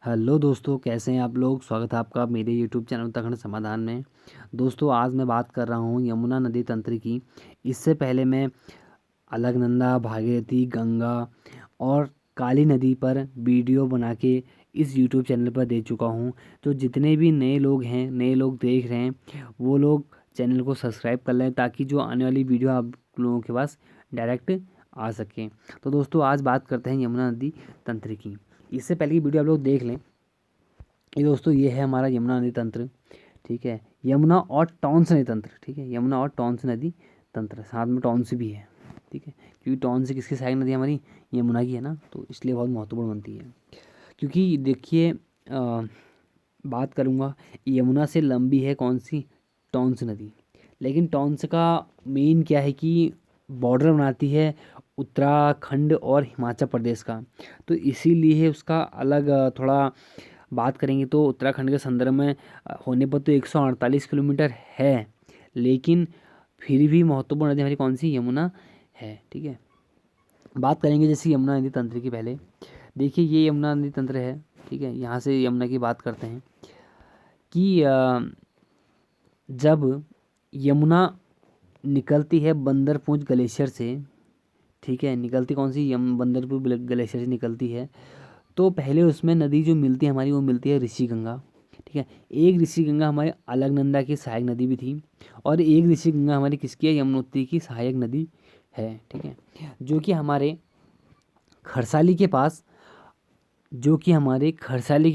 Hello दोस्तों, कैसे हैं आप लोग। स्वागत है आपका मेरे यूट्यूब चैनल उत्तराखंड समाधान में। दोस्तों, आज मैं बात कर रहा हूँ यमुना नदी तंत्र की। इससे पहले मैं अलकनंदा, भागीरथी, गंगा और काली नदी पर वीडियो बना के इस यूट्यूब चैनल पर दे चुका हूँ। तो जितने भी नए लोग हैं, नए लोग देख रहे हैं, वो लोग चैनल को सब्सक्राइब कर लें ताकि जो आने वाली वीडियो आप लोगों के पास डायरेक्ट आ सकें। तो दोस्तों, आज बात करते हैं यमुना नदी तंत्र की। इससे पहले की वीडियो आप लोग देख लें। ये दोस्तों, ये है हमारा यमुना नदी तंत्र। ठीक है, यमुना और टॉन्स नदी तंत्र। ठीक है, यमुना और टॉन्स नदी तंत्र, साथ में टॉन्स भी है। ठीक है, क्योंकि टॉन्स किसकी सहायक नदी हमारी यमुना की है ना, तो इसलिए बहुत महत्वपूर्ण बनती है। क्योंकि देखिए, बात करूँगा, यमुना से लंबी है कौन सी, टॉन्स नदी। लेकिन टॉन्स का मेन क्या है कि बॉर्डर बनाती है उत्तराखंड और हिमाचल प्रदेश का। तो इसीलिए उसका अलग थोड़ा बात करेंगे तो उत्तराखंड के संदर्भ में होने पर तो 148 किलोमीटर है। लेकिन फिर भी महत्वपूर्ण नदी हमारी कौन सी, यमुना है। ठीक है, बात करेंगे जैसे यमुना नदी तंत्र की। पहले देखिए, ये यमुना नदी तंत्र है। ठीक है, यहाँ से यमुना की बात करते हैं कि जब यमुना निकलती है बंदरपूंछ ग्लेशियर से। ठीक है, निकलती कौन सी, बंदरपुर ग्लेशियर से निकलती है। तो पहले उसमें नदी जो मिलती है हमारी, वो मिलती है ऋषि गंगा। ठीक है, एक ऋषि गंगा हमारे अलकनंदा की सहायक नदी भी थी, और एक ऋषि गंगा हमारी किसकी है, यमुनोत्री की सहायक नदी है। ठीक है, जो कि हमारे खरसाली के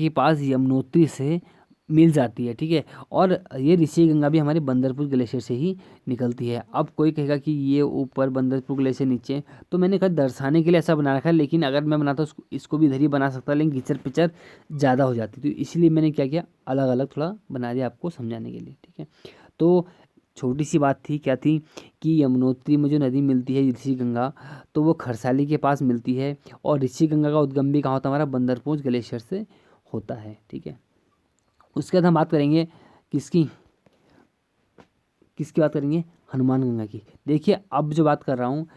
पास यमुनोत्री से मिल जाती है। ठीक है, और ये ऋषि गंगा भी हमारे बंदरपुर ग्लेशियर से ही निकलती है। अब कोई कहेगा कि ये ऊपर बंदरपुर ग्लेशियर नीचे, तो मैंने कहा दर्शाने के लिए ऐसा बना रखा है। लेकिन अगर मैं बनाता इसको भी इधर ही बना सकता, लेकिन कीचड़ पिचड़ ज़्यादा हो जाती, तो इसलिए मैंने क्या किया, अलग अलग थोड़ा बना दिया आपको समझाने के लिए। ठीक है, तो छोटी सी बात थी, क्या थी कि यमुनोत्री में जो नदी मिलती है ऋषि गंगा, तो वो खरसाली के पास मिलती है। और ऋषि गंगा का उद्गम भी कहाँ होता है, हमारा बंदरपूंछ ग्लेशियर से होता है। ठीक है, उसके बाद हम बात करेंगे किसकी, किसकी बात करेंगे, हनुमान गंगा की। देखिए, अब जो बात कर रहा हूँ,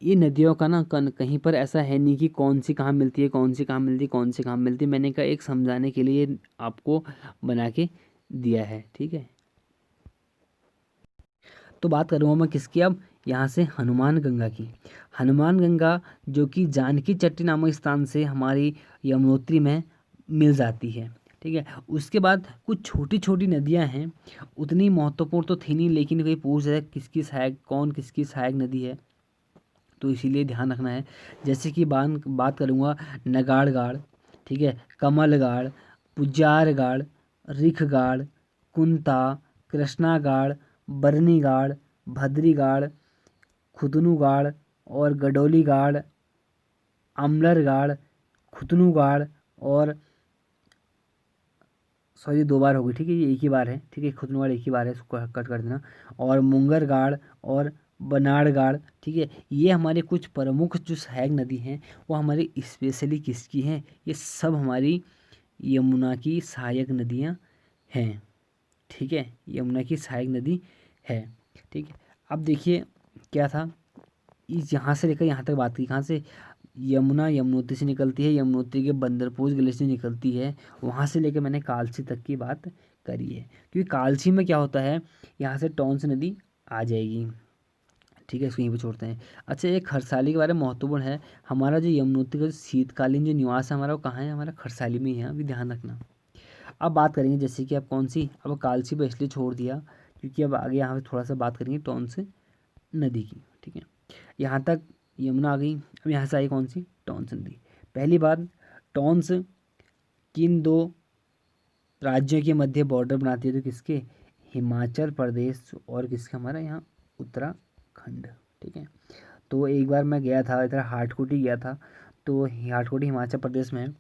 ये नदियों का ना कहीं पर ऐसा है नहीं कि कौन सी कहाँ मिलती है, कौन सी कहाँ मिलती है, कौन सी कहाँ मिलती है। मैंने कहा एक समझाने के लिए आपको बना के दिया है। ठीक है, तो बात करूँगा मैं किसकी अब, यहाँ से हनुमान गंगा की। हनुमान गंगा जो कि जानकी चट्टी नामक स्थान से हमारी यमुनोत्री में मिल जाती है। ठीक है, उसके बाद कुछ छोटी छोटी नदियाँ हैं, उतनी महत्वपूर्ण तो थी नहीं, लेकिन कोई पूछ रहा है किसकी सहायक, कौन किसकी सहायक नदी है, तो इसीलिए ध्यान रखना है। जैसे कि बात करूँगा, नगाड़गाड़, ठीक है, कमलगाड़, पुजारगाड़, रिखगाड़, कुंता, कृष्णागाड़, बरनीगाड़, भद्रीगाड़, खुतनूगाड़ और गडोलीगाड़, अम्लरगाड़, खुतनूगाड़ और, सॉरी, दो बार हो गई। ठीक है, ये एक ही बार है। ठीक है, खुतनूगाड़ एक ही बार है, इसको कट कर देना। और मुंगरगाड़ और बनाड़गाड़। ठीक है, ये हमारे कुछ प्रमुख जो सहायक नदी हैं, वो हमारी स्पेशली किसकी हैं, ये सब हमारी यमुना की सहायक नदियाँ हैं। ठीक है, यमुना की सहायक नदी है। ठीक है, अब देखिए क्या था, इस यहाँ से लेकर यहाँ तक बात की, कहाँ से, यमुना यमुनोत्री से निकलती है, यमुनोत्री के बंदरपूर ग्लेशियर से निकलती है, वहाँ से लेकर मैंने कालसी तक की बात करी है। क्योंकि कालसी में क्या होता है, यहाँ से टॉन्स नदी आ जाएगी। ठीक है, इसको यहीं पे छोड़ते हैं। अच्छा, एक खरसाली के बारे में महत्वपूर्ण है, हमारा जो यमुनोत्री का जो शीतकालीन जो निवास है हमारा, वो कहाँ है, हमारा खरसाली में ही है, अभी ध्यान रखना। अब बात करेंगे जैसे कि अब कौन सी, अब कालसी पर इसलिए छोड़ दिया क्योंकि अब आगे यहाँ पे थोड़ा सा बात करेंगे टॉन्स नदी की। ठीक है, यहाँ तक यमुना आ गई। अब यहाँ से आई कौन सी, टॉन्स नदी। पहली बात, टॉन्स किन दो राज्यों के मध्य बॉर्डर बनाती है, तो किसके, हिमाचल प्रदेश और किसके, हमारा यहाँ उत्तराखंड। ठीक है, तो एक बार मैं गया था इधर, हाटकोटी गया था। तो हाटकोटी हिमाचल प्रदेश में है।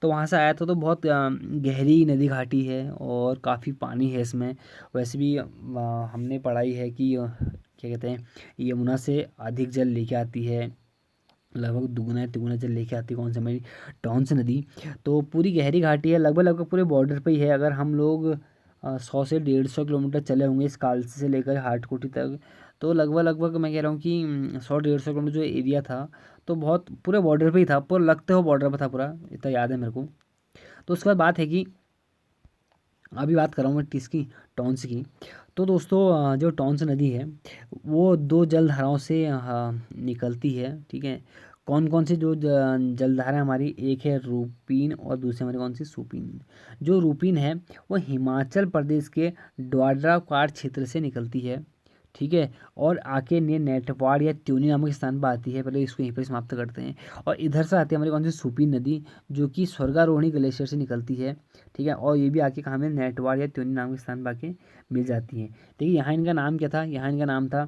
तो वहाँ से आया था, तो बहुत गहरी नदी घाटी है और काफ़ी पानी है इसमें। वैसे भी हमने पढ़ाई है कि क्या कहते हैं, यमुना से अधिक जल लेके आती है, लगभग दुगना तिगुना जल लेके आती है कौन सी, हमारी टॉन्स नदी। तो पूरी गहरी घाटी है, लगभग लगभग पूरे बॉर्डर पे ही है। अगर हम लोग 100 से 150 किलोमीटर चले होंगे इस कालसी से लेकर हाटकोटी तक, तो लगभग लगभग मैं कह रहा हूँ कि 100 150 किलोमीटर जो एरिया था, तो बहुत पूरे बॉर्डर पे ही था, पूरा लगते हो बॉर्डर पे था पूरा, इतना याद है मेरे को। तो उसके बाद बात है कि अभी बात कर रहा हूँ मैं किसकी, टॉन्स की। तो दोस्तों जो टॉन्स नदी है वो दो जलधाराओं से निकलती है, ठीक है। कौन कौन सी जो जलधारा हमारी, एक है रूपीन और दूसरी हमारी कौन सी, सुपीन। जो रूपीन है वो हिमाचल प्रदेश के द्वारका क्षेत्र से निकलती है, ठीक है। और आके नेटवाड़ या त्यूनी नामक स्थान पर आती है, पहले इसको यहीं पर समाप्त करते हैं। और इधर से आती है हमारी कौन सी, सुपीन नदी, जो कि स्वर्गारोहिणी ग्लेशियर से निकलती है, ठीक है। और ये भी आके कहाँ में, नेटवाड़ या त्यूनी नाम के स्थान पर आके मिल जाती है। देखिए यहाँ इनका नाम क्या था, यहाँ इनका नाम था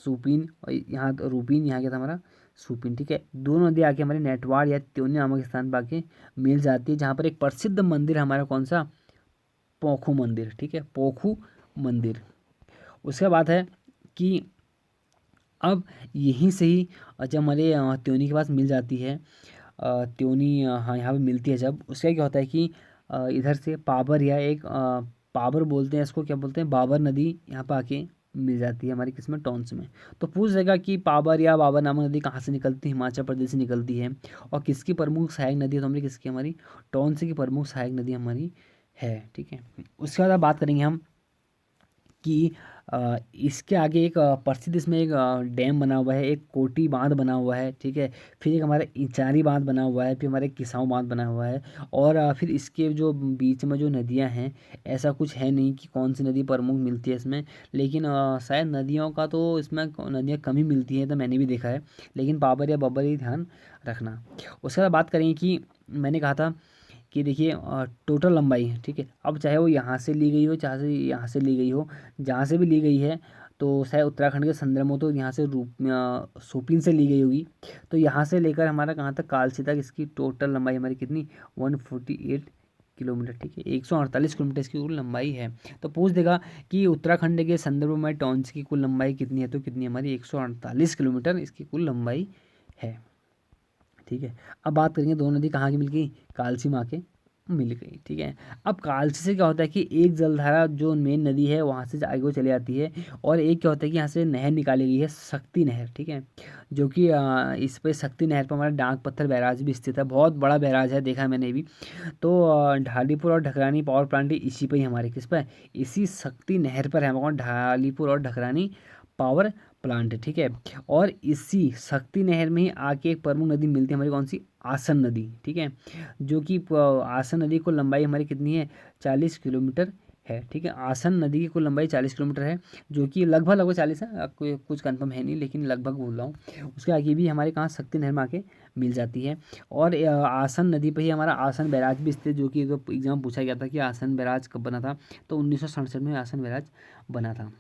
सुपीन, और यहाँ तो रूपीन, यहाँ क्या था हमारा, सुपीन, ठीक है। दोनों नदी आके हमारे नेटवाड़ या त्यूनी नामक स्थान पर आके मिल जाती है, जहाँ पर एक प्रसिद्ध मंदिर हमारा कौन सा, पोखू मंदिर, ठीक है, पोखू मंदिर। उसके बाद है कि अब यहीं से ही जब हमारे त्योनी के पास मिल जाती है, त्योनी हाँ यहाँ पे मिलती है, जब उसका क्या होता है कि इधर से पाबर या एक पाबर बोलते हैं इसको, क्या बोलते हैं, बाबर नदी यहाँ पर आके मिल जाती है हमारी किस्मत टॉन्स में। तो पूछ देगा कि पाबर या बाबर नामक नदी कहाँ से निकलती है, हिमाचल प्रदेश से निकलती है, और किसकी प्रमुख सहायक नदी है, तो हमारी किसकी, हमारी टॉन्स की प्रमुख सहायक नदी हमारी है, ठीक है। उसके बाद अब बात करेंगे हम कि इसके आगे एक प्रसिद्ध इसमें एक डैम बना हुआ है, एक कोटी बांध बना हुआ है, ठीक है। फिर एक हमारा इचारी बांध बना हुआ है, फिर हमारे किसाऊ बांध बना हुआ है। और फिर इसके जो बीच में जो नदियां हैं, ऐसा कुछ है नहीं कि कौन सी नदी प्रमुख मिलती है इसमें, लेकिन शायद नदियों का तो इसमें नदियाँ कम ही मिलती हैं, तो मैंने भी देखा है। लेकिन पाबर या बब्बर ही ध्यान रखना। उसके बाद बात करेंगे कि मैंने कहा था कि देखिए टोटल लंबाई, ठीक है। अब चाहे वो यहाँ से ली गई हो, चाहे से यहाँ से ली गई हो, जहाँ से भी ली गई है, तो शायद उत्तराखंड के संदर्भ में तो यहाँ से सोपिन से ली गई होगी। तो यहाँ से लेकर हमारा कहाँ तक, कालसी तक, इसकी टोटल लंबाई हमारी कितनी, 148 किलोमीटर, ठीक है। 148 किलोमीटर इसकी कुल लंबाई है। तो पूछ देगा कि उत्तराखंड के संदर्भ में टॉन्स की कुल लंबाई कितनी है, तो कितनी, हमारी 148 किलोमीटर इसकी कुल लंबाई है, ठीक है। अब बात करेंगे दोनों नदी कहाँ की मिल गई, कालसी में आके मिल गई, ठीक है। अब कालसी से क्या होता है कि एक जलधारा जो मेन नदी है वहाँ से आगे वो चली जाती है, और एक क्या होता है कि यहाँ से नहर निकाली गई है, शक्ति नहर, ठीक है। जो कि इस पे शक्ति नहर पर हमारा डाक पत्थर बैराज भी स्थित है, बहुत बड़ा बैराज है, देखा है मैंने भी। तो ढालीपुर और ढकरानी पावर प्लांट इसी पे ही हमारे, किस पर, इसी शक्ति नहर पर है हमारा ढालीपुर और ढकरानी पावर प्लांट है, ठीक है। और इसी शक्ति नहर में ही आके एक प्रमुख नदी मिलती है हमारी कौन सी, आसन नदी, ठीक है। जो कि आसन नदी को लंबाई हमारी कितनी है, 40 किलोमीटर है, ठीक है। आसन नदी की कुल लंबाई 40 किलोमीटर है, जो कि लगभग लगभग 40 है, आपको कुछ कंफर्म है नहीं, लेकिन लगभग बोल रहा हूँ। उसके आगे भी हमारे कहाँ, शक्ति नहर में आके मिल जाती है। और आसन नदी पर ही हमारा आसन बैराज भी स्थित, जो कि तो एग्जाम पूछा गया था कि आसन बैराज कब बना था, तो 1967 में आसन बैराज बना था,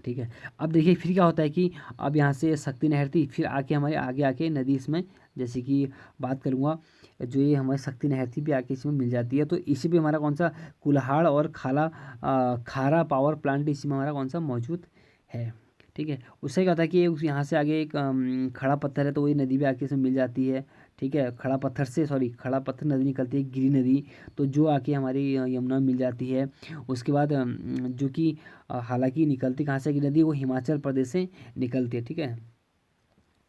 ठीक है। अब देखिए फिर क्या होता है कि अब यहाँ से शक्ति नहर थी, फिर आके हमारे आगे आके नदी इसमें, जैसे कि बात करूँगा, जो ये हमारी शक्ति नहर थी भी आके इसमें मिल जाती है। तो इसी पे हमारा कौन सा, कुल्हाड़ और खारा पावर प्लांट इसी में हमारा कौन सा मौजूद है, ठीक है। उससे क्या होता है कि यहाँ से आगे एक खड़ा पत्थर है, तो वही नदी भी आके इसमें मिल जाती है, ठीक है। खड़ा पत्थर से, सॉरी, खड़ा पत्थर नदी निकलती है, गिरी नदी, तो जो आके हमारी यमुना में मिल जाती है। उसके बाद जो कि हालांकि निकलती कहाँ से की नदी, वो हिमाचल प्रदेश से निकलती है, ठीक है।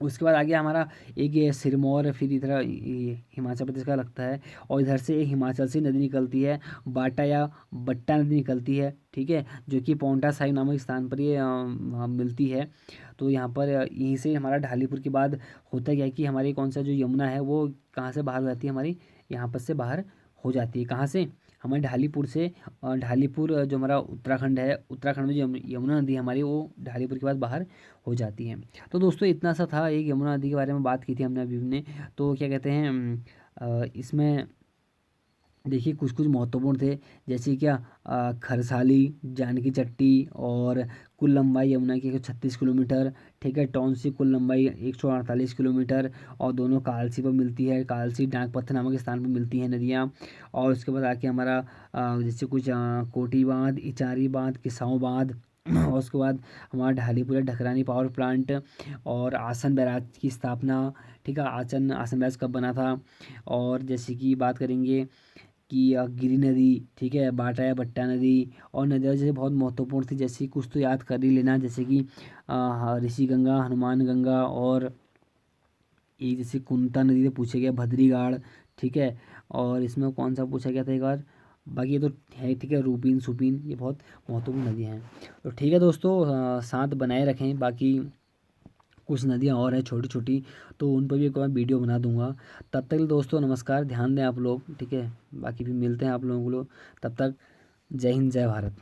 उसके बाद आगे हमारा एक ये सिरमौर, फिर इधर ये हिमाचल प्रदेश का लगता है, और इधर से एक हिमाचल से नदी निकलती है, बाटा या बट्टा नदी निकलती है, ठीक है। जो कि पौंटा साहिब नामक स्थान पर ये मिलती है। तो यहाँ पर यहीं से हमारा ढालीपुर के बाद होता क्या है कि हमारी कौन सा जो यमुना है वो कहाँ से बाहर हो जाती है, हमारी यहाँ पर से बाहर हो जाती है, कहाँ से, हमारे ढालीपुर से। ढालीपुर जो हमारा उत्तराखंड है, उत्तराखंड में जो यमुना नदी है हमारी, वो ढालीपुर के बाद बाहर हो जाती है। तो दोस्तों इतना सा था, एक यमुना नदी के बारे में बात की थी हमने अभी ने। तो क्या कहते हैं, इसमें देखिए कुछ कुछ महत्वपूर्ण थे, जैसे क्या, खरसाली, जानकी चट्टी, और कुल लंबाई यमुना की 136 किलोमीटर, ठीक है। टॉन्स की कुल लंबाई 148 किलोमीटर, और दोनों कालसी पर मिलती है, कालसी डाक पत्थर नामक स्थान पर मिलती हैं नदियाँ। और उसके बाद आके हमारा जैसे कुछ कोटी बांध, इचारी बांध, किसाऊ बांध और उसके बाद हमारा ढालीपुर ढकरानी पावर प्लांट, और आसन बैराज की स्थापना, ठीक है। आसन बैराज कब बना था, और जैसे कि बात करेंगे कि गिरी नदी, ठीक है, बाटा या बट्टा नदी, और नदियाँ जैसे बहुत महत्वपूर्ण थी, जैसे कुछ तो याद कर ही लेना, जैसे कि ऋषि गंगा, हनुमान गंगा, और एक जैसे कुंता नदी से पूछे गया, भद्री गाड़, ठीक है। और इसमें कौन सा पूछा गया था एक बार, बाकी ये तो है, ठीक है। रूपीन सुपीन ये बहुत महत्वपूर्ण नदियाँ हैं। तो ठीक है दोस्तों, साथ बनाए रखें। बाकी कुछ नदियाँ और हैं छोटी छोटी, तो उन पर भी एक बार वीडियो बना दूंगा। तब तक के लिए दोस्तों नमस्कार, ध्यान दें आप लोग, ठीक है। बाकी भी मिलते हैं आप लोगों को, तब तक जय हिंद जय भारत।